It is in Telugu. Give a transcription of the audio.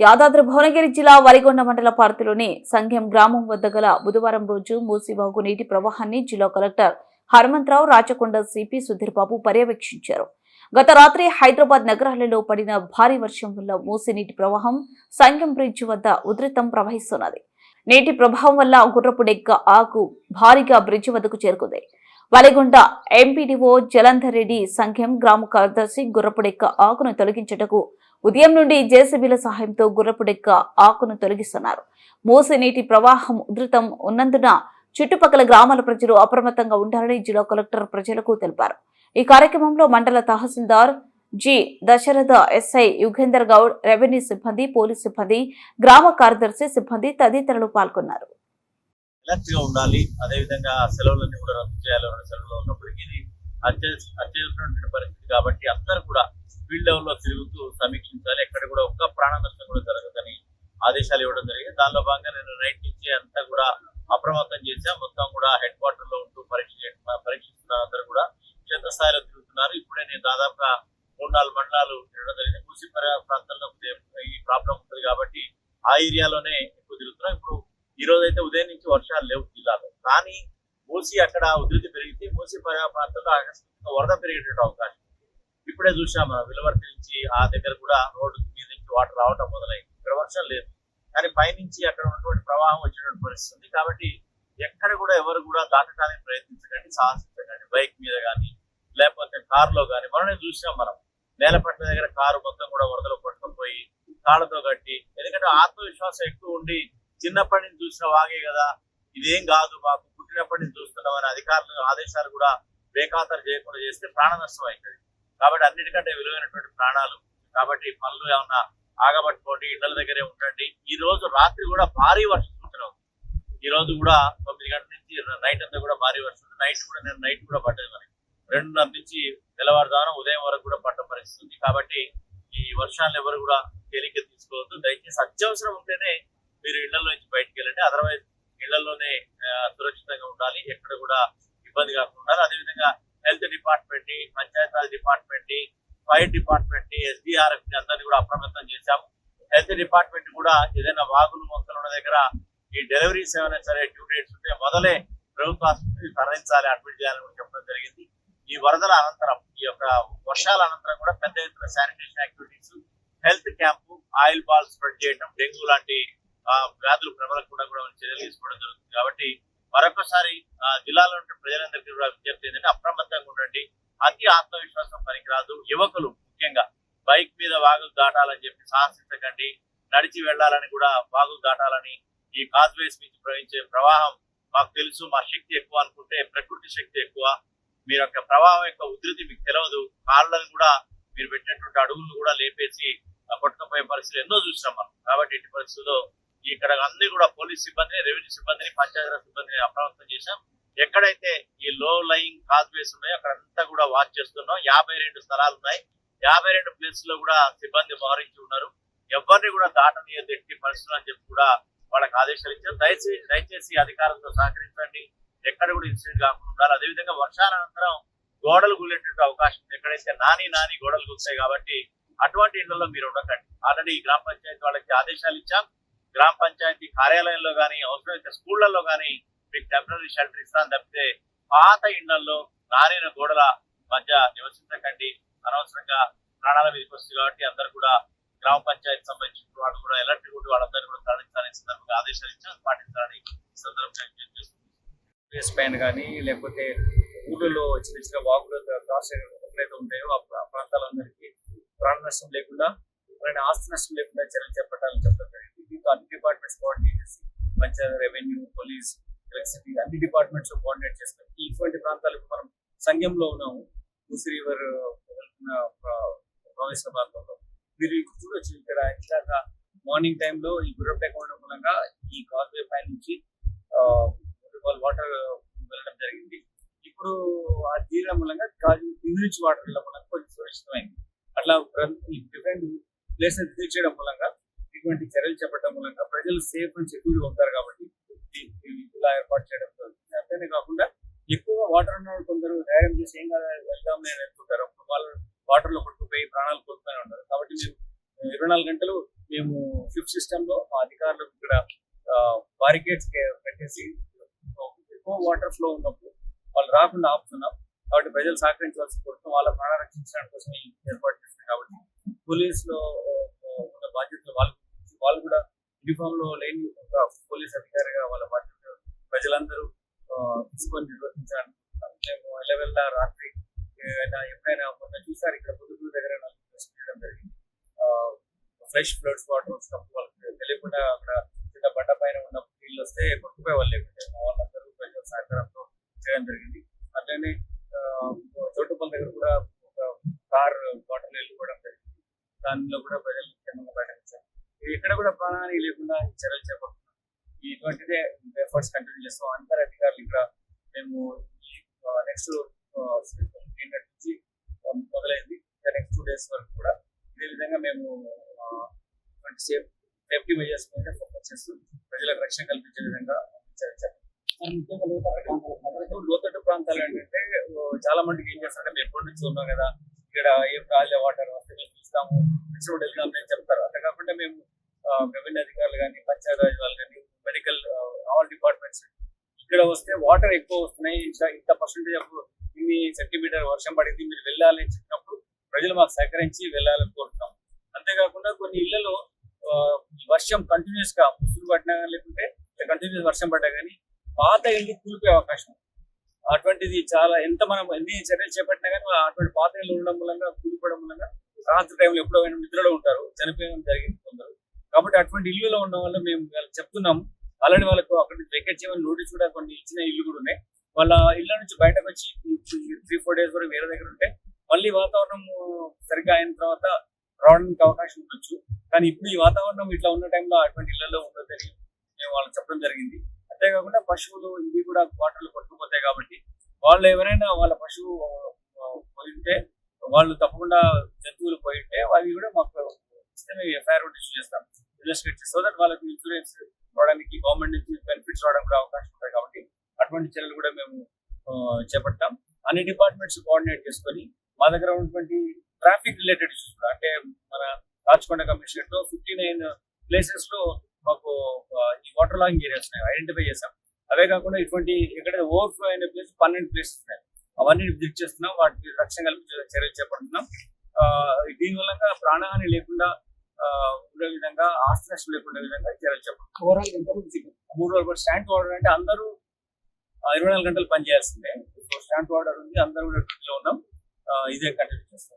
యాదాద్రి భువనగిరి జిల్లా వలిగొండ మండల పరిధిలోని సంఘం గ్రామం వద్ద గల బుధవారం రోజు మూసీవాగు నీటి ప్రవాహాన్ని జిల్లా కలెక్టర్ హనుమంతరావు, రాచకొండ సిపి సుధీర్ బాబు పర్యవేక్షించారు. గత రాత్రి హైదరాబాద్ నగరాలలో పడిన భారీ వర్షం వల్ల మూసీ నీటి ప్రవాహం సంఘం బ్రిడ్జ్ వద్ద ఉధృతం ప్రవహిస్తున్నది. నీటి ప్రభావం వల్ల గుర్రపుడెక్క ఆకు భారీగా బ్రిడ్జ్ వద్దకు చేరుకుంది. వలిగొండ ఎంపీడీఓ జలంధర్ రెడ్డి సంఘం గ్రామ కార్యదర్శి గుర్రపుడెక్క ఆకును తొలగించుటకు ఉదయం నుండి జేసీబీల సహాయంతో గుర్రపుడెక్క ఆకును తొలగిస్తున్నారు. మూసీ నీటి ప్రవాహం ఉధృతం ఉన్నందున చుట్టుపక్కల గ్రామాల ప్రజలు అప్రమత్తంగా ఉండాలని జిల్లా కలెక్టర్ ప్రజలకు తెలిపారు. ఈ కార్యక్రమంలో mandal tahsildar G Dasharatha, SI Yugender Goud, revenue సిబ్బంది, పోలీస్ సిబ్బంది, గ్రామ కార్యదర్శి సిబ్బంది తదితరులు పాల్గొన్నారు. ఉండాలి. అదేవిధంగా సెలవులన్నీ కూడా రద్దు చేయాలి. సెలవులు ఉన్నప్పటికీ ఇది అత్యవసరమైన పరిస్థితి కాబట్టి అందరూ కూడా ఫీల్డ్ లెవెల్లో తిరుగుతూ సమీక్షించాలి. ఎక్కడ కూడా ఒక్క ప్రాణ నష్టం కూడా జరగదని ఆదేశాలు ఇవ్వడం జరిగింది. దానిలో భాగంగా నేను నైట్ నుంచి అంతా కూడా అప్రమత్తం చేశాం. మొత్తం కూడా హెడ్ క్వార్టర్ లో ఉంటూ పరీక్షిస్తున్న అందరూ కూడా క్షేత్రస్థాయిలో తిరుగుతున్నారు. ఇప్పుడే నేను దాదాపుగా 3-4 మండలాలు తిరగడం జరిగింది. మూసీ ప్రాంతంలో ఈ ప్రాబ్లం ఉంటుంది కాబట్టి ఆ ఏరియాలోనే ఎక్కువ తిరుగుతున్నాం. ఇప్పుడు ఈ రోజు అయితే ఉదయం నుంచి వర్షాలు లేవు జిల్లాలో. కానీ మూసీ అక్కడ ఉధృతి పెరిగితే మూసీ ప్రాంతంలో ఆకస్మికంగా వరద పెరిగేట అవకాశం. ఇప్పుడే చూసాము విలువర్తి నుంచి ఆ దగ్గర కూడా రోడ్డు మీద నుంచి వాటర్ రావడం మొదలైంది. ఇక్కడ వర్షం లేదు కానీ పైనుంచి అక్కడ ఉన్నటువంటి ప్రవాహం వచ్చేటువంటి పరిస్థితి ఉంది. కాబట్టి ఎక్కడ కూడా ఎవరు కూడా దాటడానికి ప్రయత్నించకండి, సాహసించకండి. బైక్ మీద కానీ లేకపోతే కారులో కానీ మనమే చూసాం. మనం నేలపట్ల దగ్గర కారు మొత్తం కూడా వరదలో పట్టుకుపోయి తాళ్లతో కట్టి, ఎందుకంటే ఆత్మవిశ్వాసం ఎక్కువ ఉండి చిన్నప్పటి నుంచి చూసిన వాగే కదా, ఇదేం కాదు మాకు పుట్టినప్పటి నుంచి చూస్తున్నామని అధికారులు ఆదేశాలు కూడా బేఖాతరు చేయకుండా చేస్తే ప్రాణ నష్టం అవుతుంది. కాబట్టి అన్నిటికంటే విలువైనటువంటి ప్రాణాలు. కాబట్టి పనులు ఏమన్నా ఆగబట్టుకోండి, ఇళ్ల దగ్గరే ఉండండి. ఈ రోజు రాత్రి కూడా భారీ వర్షం సూచన ఉంది. ఈ రోజు కూడా 9 గంటల నుంచి నైట్ అంతా కూడా భారీ వర్షం ఉంది. నైట్ కూడా పడ్డది. మనకి 2:30 నుంచి తెల్లవారుజామున ఉదయం వరకు కూడా పడ్డ పరిస్థితి ఉంది. కాబట్టి ఈ వర్షాలను ఎవరు కూడా తేలిక తీసుకోవద్దు. దయచేసి అత్యవసరం ఉంటేనే మీరు ఇళ్లలో నుంచి బయటకు వెళ్ళండి. అదర్వైజ్ ఇళ్లలోనే సురక్షితంగా ఉండాలి. ఎక్కడ కూడా ఇబ్బంది కాకుండా ఉండాలి. అదేవిధంగా health department, Panchayati Raj department, fire department, SDRF అందరినీ కూడా అప్రమత్తం చేశాము. హెల్త్ డిపార్ట్మెంట్ కూడా ఏదైనా వాగులు మొక్కలు ఉన్న దగ్గర ఈ డెలివరీస్ ఏమైనా సరే డ్యూ డేట్స్ ఉంటే మొదలే ప్రభుత్వ ఆసుపత్రికి తరలించాలి, అడ్మిట్ చేయాలని కూడా చెప్పడం జరిగింది. ఈ వరదల అనంతరం, ఈ యొక్క వర్షాల అనంతరం కూడా పెద్ద ఎత్తున sanitation activities, health camp, oil ball spread చేయడం, డెంగ్యూ లాంటి వ్యాధులు ప్రబలకుండా కూడా చర్యలు తీసుకోవడం జరుగుతుంది. కాబట్టి మరొకసారి జిల్లాలో ఉండే ప్రజలందరికీ కూడా విజ్ఞప్తి ఏంటంటే అప్రమత్తంగా ఉండండి. అతి ఆత్మవిశ్వాసం పనికిరాదు. యువకులు ముఖ్యంగా బైక్ మీద వాగులు దాటాలని చెప్పి సాహసించకండి. నడిచి వెళ్లాలని కూడా వాగులు దాటాలని, ఈ కాజ్వేస్ నుంచి ప్రవహించే ప్రవాహం మాకు తెలుసు, మా శక్తి ఎక్కువ అనుకుంటే ప్రకృతి శక్తి ఎక్కువ. మీరు యొక్క ప్రవాహం యొక్క ఉధృతి మీకు తెలియదు. కాళ్ళను కూడా మీరు పెట్టినటువంటి అడుగులను కూడా లేపేసి కొట్టుకుపోయే పరిస్థితులు ఎన్నో చూసినాం మనం. కాబట్టి ఇటు పరిస్థితుల్లో ఇక్కడ అన్ని కూడా పోలీస్ సిబ్బందిని, రెవెన్యూ సిబ్బందిని, పంచాయతీరాజ్ సిబ్బందిని అప్రమత్తం చేశాం. ఎక్కడైతే ఈ లో లయింగ్ కాజ్వేస్ ఉన్నాయో అక్కడంతా కూడా వాచ్ చేస్తున్నాం. 52 స్థలాలు ఉన్నాయి. 52 ప్లేస్ లో కూడా సిబ్బంది మోహరించి ఉన్నారు. ఎవరిని కూడా దాటనీయదు ఎట్టి పరిస్థితులు అని చెప్పి కూడా వాళ్ళకి ఆదేశాలు ఇచ్చారు. దయచేసి అధికారులతో సహకరించండి. ఎక్కడ కూడా ఇన్సిడెంట్ కాకుండా ఉండాలి. అదేవిధంగా వర్షాల అనంతరం గోడలు కూలేటువంటి అవకాశం ఉంది. ఎక్కడైతే నాని గోడలు కూస్తాయి కాబట్టి అటువంటి ఇళ్లలో మీరు ఉండకండి. ఆల్రెడీ గ్రామ పంచాయతీ వాళ్ళకి ఆదేశాలు ఇచ్చాం. గ్రామ పంచాయతీ కార్యాలయంలో కానీ అవసరమైతే స్కూళ్లలో కానీ మీకు టెంపరీ షెల్టర్ ఇస్తాను తప్పితే పాత ఇళ్లలో నానిన గోడల మధ్య నివసించకండి. అనవసరంగా ప్రాణాల మీదకి వస్తుంది. కాబట్టి అందరూ కూడా గ్రామ పంచాయతీ సంబంధించిన వాళ్ళు కూడా ఎలక్ట్రిక్ ఉంటే వాళ్ళందరూ కూడా తరలించాలని సందర్భంగా ఆదేశాలు ఇచ్చాం. పాటించాలని సందర్భంగా ప్లేస్ పైన కానీ లేకపోతే ఊళ్ళలో చిన్న వాగులు క్రాస్ ఎక్కడైతే ఉంటాయో ఆ ప్రాంతాలందరికీ ప్రాణ నష్టం లేకుండా, అలానే ఆస్తి నష్టం లేకుండా చర్యలు చేపట్టాలని చెప్పడం జరిగింది. దీంతో అన్ని డిపార్ట్మెంట్స్ కోఆర్డినేట్ చేసి పంచాయతీ, రెవెన్యూ, పోలీస్, ఎలక్ట్రిసిటీ అన్ని డిపార్ట్మెంట్స్ కోఆర్డినేట్ చేస్తారు. ఇటువంటి ప్రాంతాలకు మనం సంఘంలో ఉన్నాము. మూసీ రివర్ ప్రవేశ ప్రాంతంలో మీరు చూడొచ్చు. ఇక్కడ ఇలాగా మార్నింగ్ టైంలో ఈ గుర్రపేక ఉండడం మూలంగా ఈ కాజ్వే పై నుంచి వాటర్ వెళ్ళడం జరిగింది. ఇప్పుడు ఆ తీరడం మూలంగా కింది నుంచి వాటర్ వెళ్ళడం మూలంగా కొంచెం సురక్షితమైంది. అట్లా డిఫరెంట్ ప్లేసెస్ తీర్చడం మూలంగా ఇటువంటి చర్యలు చేపట్టడం మూలంగా ప్రజలు సేఫ్ అండ్ సెక్యూర్గా ఉంటారు. కాబట్టి ఇలా ఏర్పాటు చేయడం జరుగుతుంది. అంతేనే కాకుండా ఎక్కువ వాటర్ ఉన్న కొందరు ధైర్యం చేసి ఏం కాదు వెళ్దాం నేను వెళ్తుంటారు. అప్పుడు వాళ్ళు వాటర్ లో కొట్టుకుపోయి ప్రాణాలు కోల్పోయి ఉంటారు. కాబట్టి మేము 24 గంటలు మేము ఫ్లిప్ సిస్టమ్ లో మా అధికారులు ఇక్కడ బారికేడ్స్ పెట్టేసి ఎక్కువ వాటర్ ఫ్లో ఉన్నప్పుడు వాళ్ళు రాకుండా ఆపుతున్నాం. కాబట్టి ప్రజలు సహకరించవలసి కోరుతున్నాం. వాళ్ళ ప్రాణ రక్షించడానికి కోసం ఈ ఏర్పాటు చేస్తున్నాం. కాబట్టి పోలీస్ లో ఉన్న బాధ్యతలు వాళ్ళు కూడా యూనిఫామ్ లో లేని ఒక పోలీస్ అధికారిగా వాళ్ళ బాధ్యతలు ప్రజలందరూ తీసుకొని నిర్వర్తించాలని మేము వెళ్ళ రాత్రి ఎప్పుడైనా మొన్న చూసారు ఇక్కడ పొద్దుటూరు దగ్గర జరిగింది. ఫ్రెష్ ఫ్లడ్స్ వాటర్ వచ్చినప్పుడు వాళ్ళకి తెలియకుండా అక్కడ చిన్న బండ పైన ఉన్న నీళ్ళు వస్తే కొట్టుకుపోయే వాళ్ళు లేకుంటే వాళ్ళందరూ ప్రజల సహకారంతో చేయడం జరిగింది. అట్లనే చోటుపల్లి దగ్గర కూడా ఒక కార్ వాటర్ వెళ్ళిపోవడం జరిగింది. దానిలో కూడా ప్రజలు క్షేమంగా బయటకొచ్చారు. ఎక్కడ కూడా ప్రాణహాని లేకుండా చర్యలు చేపడుతున్నాం. ఇటువంటిదే ఎఫర్ట్స్ కంటిన్యూ చేస్తాం. అందరు అధికారులు ఇక్కడ మేము నెక్స్ట్ నుంచి మొదలైంది. నెక్స్ట్ 2 days వరకు కూడా ఇదే విధంగా మేము సేఫ్టీ మెజర్స్ మీద ఫోకస్ చేస్తూ ప్రజలకు రక్షణ కల్పించే విధంగా లోతట్టు ప్రాంతాలు ఏంటంటే చాలా మందికి ఏం చేస్తారంటే మేము ఎప్పటి నుంచి ఉన్నాం కదా, ఇక్కడ ఏం కాలే వాటర్ వస్తే మేము చూస్తాము, రోడ్ వెళ్తాం అని చెప్తారు. అంతే కాకుండా మేము రెవెన్యూ అధికారులు కానీ, పంచాయతీరాజ్ వాళ్ళు కానీ, మెడికల్ ఆల్ డిపార్ట్మెంట్స్ ఇక్కడ వస్తే వాటర్ ఎక్కువ వస్తున్నాయి, ఇంత పర్సెంటేజ్ ఇన్ని సెంటీమీటర్ వర్షం పడింది, మీరు వెళ్ళాలి అని చెప్పినప్పుడు ప్రజలు మాకు సహకరించి వెళ్ళాలని కోరుతున్నాం. అంతేకాకుండా కొన్ని ఇళ్లలో వర్షం కంటిన్యూస్ గా ముసురు పడినా లేకుంటే కంటిన్యూస్ వర్షం పడ్డా కానీ పాత ఇల్లు కూలిపోయే అవకాశం. అటువంటిది చాలా ఎంత మనం ఎన్ని చర్యలు చేపట్టినా కానీ అటువంటి పాత ఇల్లు ఉండడం మూలంగా కూలిపోవడం మూలంగా రాత్రి టైంలో ఎప్పుడో నిద్రలో ఉంటారు, చనిపోయడం జరిగింది కొందరు. కాబట్టి అటువంటి ఇల్లులో ఉండడం వల్ల మేము చెప్తున్నాము. ఆల్రెడీ వాళ్ళకు అక్కడ వెకేట్ చేయమని నోటీస్ కూడా కొన్ని ఇచ్చిన ఇల్లు కూడా ఉన్నాయి. వాళ్ళ ఇళ్ళ నుంచి బయటకు వచ్చి 3-4 days వరకు వేరే దగ్గర ఉంటే మళ్ళీ వాతావరణం సరిగ్గా అయిన తర్వాత రావడానికి అవకాశం ఉండొచ్చు. కానీ ఇప్పుడు ఈ వాతావరణం ఇట్లా ఉన్న టైంలో అటువంటి ఇళ్లలో ఉండొద్దని మేము వాళ్ళకి చెప్పడం జరిగింది. అంతేకాకుండా పశువులు ఇవి కూడా వాటర్లు కొట్టుకుపోతాయి. కాబట్టి వాళ్ళు ఎవరైనా వాళ్ళ పశువు పోయింటే వాళ్ళు తప్పకుండా జంతువులు పోయింటే అవి కూడా మాకు ఇస్తే మేము ఎఫ్ఐఆర్ ఇష్యూ చేస్తాం, ఇన్వెస్టిగేట్ చేస్తాం. సో దట్ వాళ్ళకి ఇన్సూరెన్స్ రావడానికి గవర్నమెంట్ నుంచి బెనిఫిట్స్ రావడానికి కూడా అవకాశం ఉంటాయి. కాబట్టి అటువంటి చర్యలు కూడా మేము చేపడతాం. అన్ని డిపార్ట్మెంట్స్ కోఆర్డినేట్ చేసుకొని మా దగ్గర ఉన్నటువంటి ట్రాఫిక్ రిలేటెడ్ ఇష్యూస్ కూడా, అంటే మన రాచకొండ కమిషనరేట్ లో 59 places లో మాకు ఈ వాటర్ లాగింగ్ ఏరియాస్ ఐడెంటిఫై చేసాం. అవే కాకుండా ఇటువంటి ఎక్కడైతే ఓవర్ఫ్లో అయిన ప్లేస్ 12 places ఉన్నాయి. అవన్నీ విజిట్ చేస్తున్నాం, వాటికి రక్షణ కల్పించే చర్యలు చేపడుతున్నాం. దీనివల్ల ప్రాణహాని లేకుండా ఉండే విధంగా, ఆస్తి నష్టం లేకుండా విధంగా చర్యలు చేపడుతున్నాం. ఓవరాల్ ఎంత 3 రోజులు స్టాండ్ ఆర్డర్ అంటే అందరూ 24 గంటలు పనిచేయాల్సిందే. స్టాండ్ ఆర్డర్ ఉంది, అందరూ కూడా డ్యూటీలో ఉన్నాం. ఇదే కంటిన్యూ చేస్తాం.